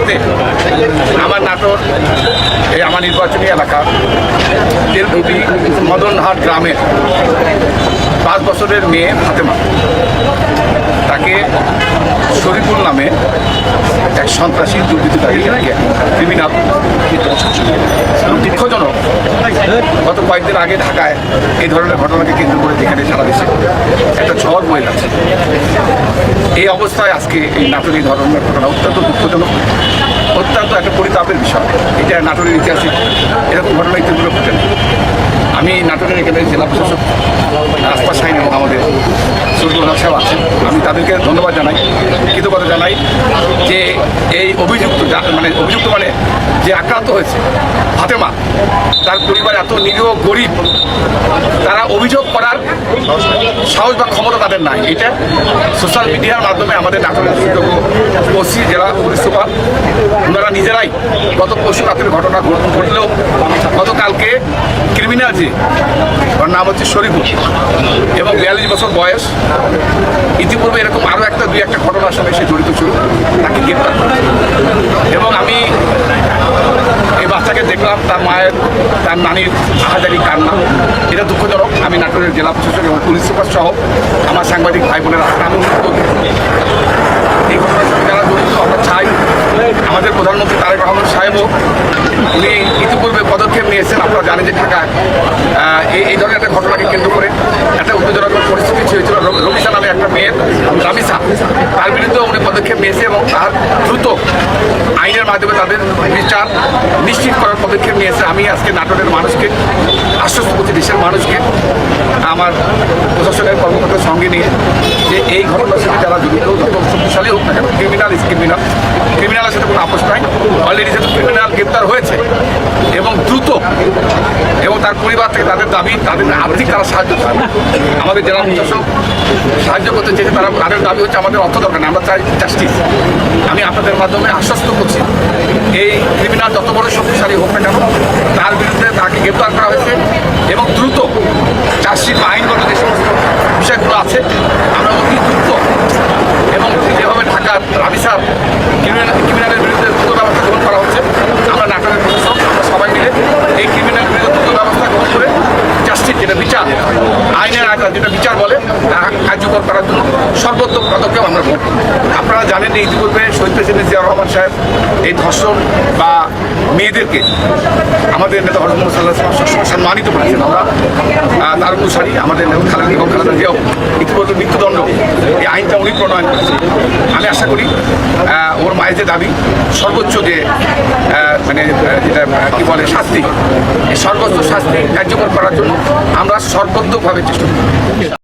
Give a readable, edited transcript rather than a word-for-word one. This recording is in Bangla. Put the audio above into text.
মুহূর্তে আমার নাটোর এই আমার নির্বাচনী এলাকা তেলকুটি মদনহাট গ্রামের 5 বছরের মেয়ে ফাতেমা, তাকে শরীফুল নামে এক সন্ত্রাসী দুর্বৃত্তকারী ক্রিমিনাল দুঃখজনক গত কয়েকদিন আগে ঢাকায় এই ধরনের ঘটনাকে কেন্দ্র করে যেখানে সারা দেশে একটা ঝড় বয়ে যাচ্ছে। এই অবস্থায় আজকে এই নাটোর এই ধরনের ঘটনা অত্যন্ত দুঃখজনক, অত্যন্ত একটা পরিতাপের বিষয়। এটা নাটোরের ইতিহাসে এরকম ঘটনা ইতিপূর্বে ঘটে না। আমি নাটোরের এখানে জেলা প্রশাসক আশপাশ সাইন এবং আমাদের সুরজুল হক সাহেব আছেন, আমি তাদেরকে ধন্যবাদ জানাই, কৃতজ্ঞতা জানাই যে এই অভিযুক্ত মানে যে আক্রান্ত হয়েছে ফাতেমা, তার পরিবার এত নিরীহ গরিব, তারা অভিযোগ করার সাহস বা ক্ষমতা তাদের নাই। এটা সোশ্যাল মিডিয়ার মাধ্যমে আমাদের নাটোরের সুযোগ্য ওসি জেলা পুলিশ সুপার ওনারা নিজেরাই গত পরশু রাতের ঘটনা ঘটলেও গতকালকে ক্রিমিনাল যে ওর নাম হচ্ছে শরীফুল এবং 42 বছর বয়স, ইতিপূর্বে এরকম আরও দুই একটা ঘটনার সঙ্গে সে জড়িত ছিল, তাকে গ্রেপ্তার করে। এবং আমি এই বাচ্চাকে দেখলাম, তার মায়ের তার নানির আহাজারি কান্না, এটা দুঃখজনক। আমি নাটোরের জেলা প্রশাসক এবং পুলিশ সুপার সহ আমার সাংবাদিক ভাই বোনেরা আমি এই ঘটনার সঙ্গে যারা জড়িত, আমরা চাই আমাদের প্রধানমন্ত্রী তারেক রহমান সাহেবও উনি ইতিপূর্বে পদক্ষেপ নিয়েছেন। আপনারা জানেন যে ঢাকায় এই ধরনের একটা ঘটনাকে কেন্দ্র করে একটা উত্তেজনক পরিস্থিতি হয়েছিল। রমিসা নামে একটা মেয়ের রামিসা, তার বিরুদ্ধে উনি পদক্ষেপ নিয়েছে এবং তার দ্রুত আইনের মাধ্যমে তাদের বিচার নিশ্চিত করার পদক্ষেপ নিয়েছে। আমি আজকে নাটোরের মানুষকে আশ্বস্ত করছি, দেশের মানুষকে, আমার প্রশাসনের কর্মকর্তার সঙ্গে নিয়ে, যে এই ঘটনার সাথে যারা জড়িত যত শক্তিশালী হোক না কেন, ক্রিমিনাল ইজ ক্রিমিনাল, ক্রিমিনালের সাথে কোনো আপোষ নাই। অলরেডি যেহেতু ক্রিমিনাল গ্রেপ্তার হয়েছে এবং দ্রুত, এবং তার পরিবার থেকে তাদের দাবি, তাদের আর্থিক তারা সাহায্য চায়, আমাদের জেলা প্রশাসক সাহায্য করতে চেয়েছে। তাদের দাবি হচ্ছে আমাদের অর্থ দরকার নেই, আমরা চাই জাস্টিস। আমি আপনাদের মাধ্যমে আশ্বস্ত করছি, এই ক্রিমিনাল যত বড় শক্তিশালী হোক না কেন, তার বিরুদ্ধে তাকে গ্রেপ্তার করা হয়েছে এবং দ্রুত চার্জশিট বা আইনগত যে সমস্ত বিষয়গুলো আছে আমরা অতি দ্রুত এবং যেভাবে ঢাকার রামিসার ক্রিমিনালের বিরুদ্ধে দ্রুত ব্যবস্থা গ্রহণ করা হচ্ছে, আমরা নাটোরের প্রশাসক আমরা সবাই মিলে এই ক্রিমিনাল বিরুদ্ধে দ্রুত ব্যবস্থা গ্রহণ করে জাস্টিস যেটা বিচার, আইনের আওতায় যেটা বিচার বলে তা কার্যকর করার জন্য সর্বোত্তম পদক্ষেপ আমরা করব। আপনারা জানেন যে ইতিপূর্বে শহীদ প্রেসিডেন্ট জিয়া রহমান সাহেব এই ধর্ষণ বা মেয়েদেরকে আমাদের নেতা হযরত মুহাম্মদ সাল্লাল্লাহু আলাইহি ওয়াসাল্লাম সম্মানিত করেছেন। আমরা তার অনুসারী আমাদের খালেদা জিয়াও ইতিপূর্বে মৃত্যুদণ্ড এই আইনটা উনি প্রণয়ন করেছেন। আমি আশা করি ওর মায়ের যে দাবি সর্বোচ্চ যে যেটা কি বলে শাস্তি, এই সর্বোচ্চ শাস্তি কার্যকর করার জন্য আমরা সর্বোত্তমভাবে চেষ্টা করি।